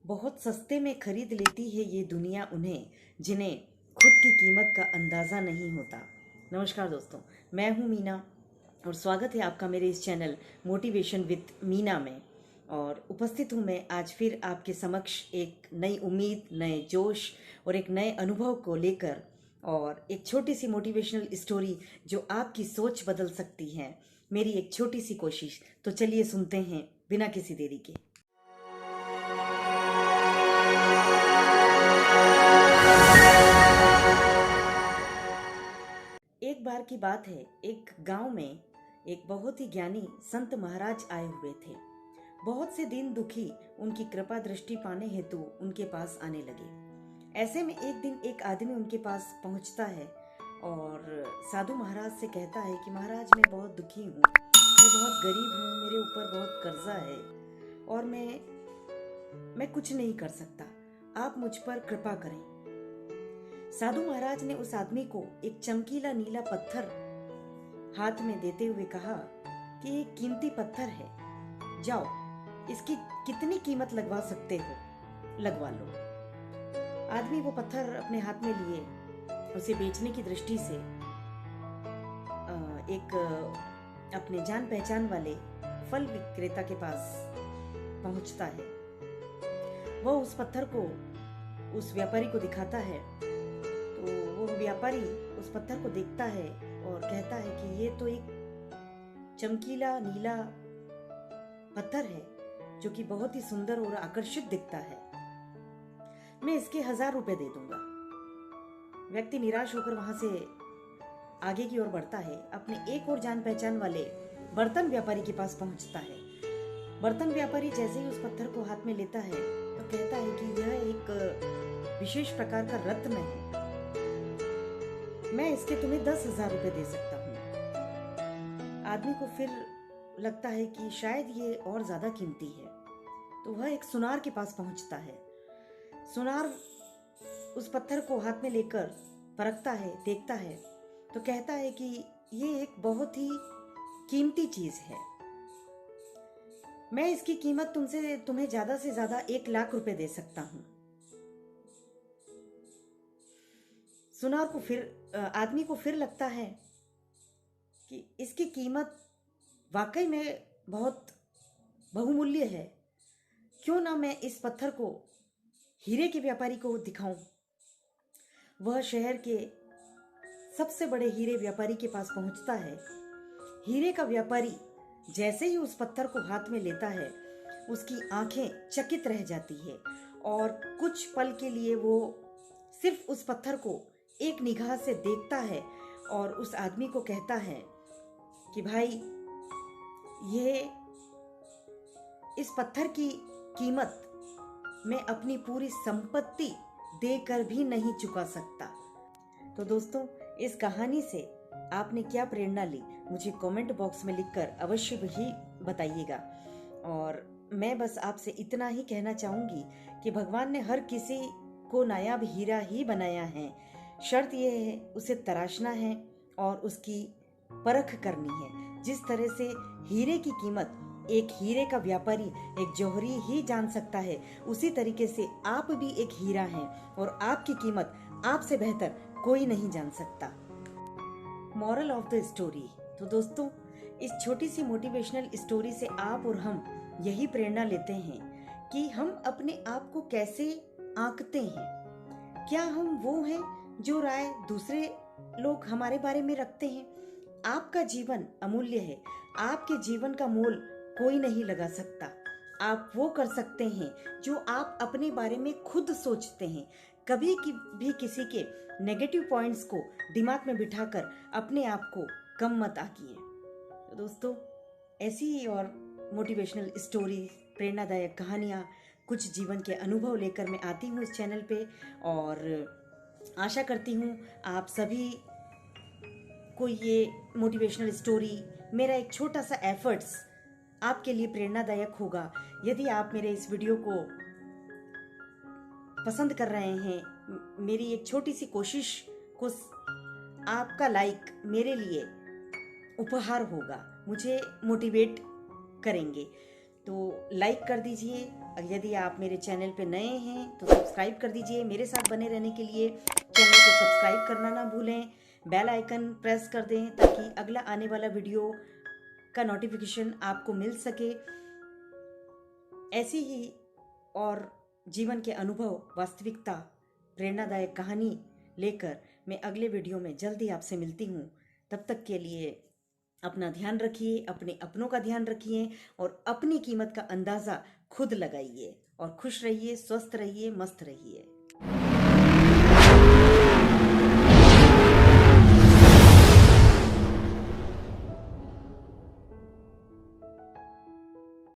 बहुत सस्ते में खरीद लेती है ये दुनिया उन्हें जिन्हें खुद की कीमत का अंदाज़ा नहीं होता। नमस्कार दोस्तों, मैं हूँ मीना और स्वागत है आपका मेरे इस चैनल मोटिवेशन विद मीना में। और उपस्थित हूँ मैं आज फिर आपके समक्ष एक नई उम्मीद, नए जोश और एक नए अनुभव को लेकर, और एक छोटी सी मोटिवेशनल स्टोरी जो आपकी सोच बदल सकती है। मेरी एक छोटी सी कोशिश। तो चलिए सुनते हैं बिना किसी देरी के। एक बार की बात है, एक गांव में एक बहुत ही ज्ञानी संत महाराज आए हुए थे। बहुत से दीन दुखी उनकी कृपा दृष्टि पाने हेतु उनके पास आने लगे। ऐसे में एक दिन एक आदमी उनके पास पहुंचता है और साधु महाराज से कहता है कि महाराज, मैं बहुत दुखी हूँ, मैं बहुत गरीब हूँ, मेरे ऊपर बहुत कर्जा है और मैं कुछ नहीं कर सकता, आप मुझ पर कृपा करें। साधु महाराज ने उस आदमी को एक चमकीला नीला पत्थर हाथ में देते हुए कहा कि ये कीमती पत्थर है, जाओ इसकी कितनी कीमत लगवा सकते हो लगवा लो। आदमी वो पत्थर अपने हाथ में लिए उसे बेचने की दृष्टि से एक अपने जान पहचान वाले फल विक्रेता के पास पहुंचता है। वह उस पत्थर को उस व्यापारी को दिखाता है तो वो व्यापारी उस पत्थर को देखता है और कहता है कि ये तो एक चमकीला नीला पत्थर है जो कि बहुत ही सुंदर और आकर्षित दिखता है, मैं इसके 1000 रुपए दे दूंगा। व्यक्ति निराश होकर वहां से आगे की ओर बढ़ता है, अपने एक और जान पहचान वाले बर्तन व्यापारी के पास पहुंचता है। बर्तन व्यापारी जैसे ही उस पत्थर को हाथ में लेता है तो कहता है कि यह एक विशेष प्रकार का रत्न है, मैं इसके तुम्हें 10,000 रुपए दे सकता हूँ। आदमी को फिर लगता है कि शायद ये और ज्यादा कीमती है, तो वह एक सुनार के पास पहुंचता है। सुनार उस पत्थर को हाथ में लेकर परखता है, देखता है तो कहता है कि ये एक बहुत ही कीमती चीज है, मैं इसकी कीमत तुम्हें ज्यादा से ज्यादा 1,00,000 रुपए दे सकता हूँ। सुनार को फिर आदमी को फिर लगता है कि इसकी कीमत वाकई में बहुत बहुमूल्य है, क्यों ना मैं इस पत्थर को हीरे के व्यापारी को दिखाऊं। वह शहर के सबसे बड़े हीरे व्यापारी के पास पहुंचता है। हीरे का व्यापारी जैसे ही उस पत्थर को हाथ में लेता है उसकी आंखें चकित रह जाती है और कुछ पल के लिए वो सिर्फ उस पत्थर को एक निगाह से देखता है और उस आदमी को कहता है कि भाई, ये इस पत्थर की कीमत मैं अपनी पूरी संपत्ति देकर भी नहीं चुका सकता। तो दोस्तों, इस कहानी से आपने क्या प्रेरणा ली मुझे कमेंट बॉक्स में लिखकर अवश्य ही बताइएगा। और मैं बस आपसे इतना ही कहना चाहूंगी कि भगवान ने हर किसी को नायाब हीरा ही बनाया है, शर्त यह है उसे तराशना है और उसकी परख करनी है। जिस तरह से हीरे की कीमत एक हीरे का व्यापारी, एक जौहरी ही जान सकता है, उसी तरीके से आप भी एक हीरा हैं और आपकी कीमत आपसे बेहतर कोई नहीं जान सकता। Moral of the story. तो दोस्तों, इस छोटी सी मोटिवेशनल स्टोरी से आप और हम यही प्रेरणा लेते हैं कि हम अपने आप को कैसे आंकते हैं। क्या हम वो हैं जो राय दूसरे लोग हमारे बारे में रखते हैं? आपका जीवन अमूल्य है, आपके जीवन का मोल कोई नहीं लगा सकता। आप वो कर सकते हैं जो आप अपने बारे में खुद सोचते हैं। कभी भी किसी के नेगेटिव पॉइंट्स को दिमाग में बिठाकर अपने आप को कम मत आंकिए। तो दोस्तों, ऐसी ही और मोटिवेशनल स्टोरी, प्रेरणादायक कहानियाँ, कुछ जीवन के अनुभव लेकर मैं आती हूँ इस चैनल पे, और आशा करती हूँ आप सभी को ये मोटिवेशनल स्टोरी, मेरा एक छोटा सा एफर्ट्स आपके लिए प्रेरणादायक होगा। यदि आप मेरे इस वीडियो को पसंद कर रहे हैं, मेरी एक छोटी सी कोशिश को आपका लाइक मेरे लिए उपहार होगा, मुझे मोटिवेट करेंगे। तो लाइक कर दीजिए, यदि आप मेरे चैनल पे नए हैं तो सब्सक्राइब कर दीजिए। मेरे साथ बने रहने के लिए चैनल को सब्सक्राइब करना ना भूलें, बेल आइकन प्रेस कर दें ताकि अगला आने वाला वीडियो का नोटिफिकेशन आपको मिल सके। ऐसी ही और जीवन के अनुभव, वास्तविकता, प्रेरणादायक कहानी लेकर मैं अगले वीडियो में जल्दी आपसे मिलती हूँ। तब तक के लिए अपना ध्यान रखिए, अपने अपनों का ध्यान रखिए और अपनी कीमत का अंदाज़ा खुद लगाइए और खुश रहिए, स्वस्थ रहिए, मस्त रहिए।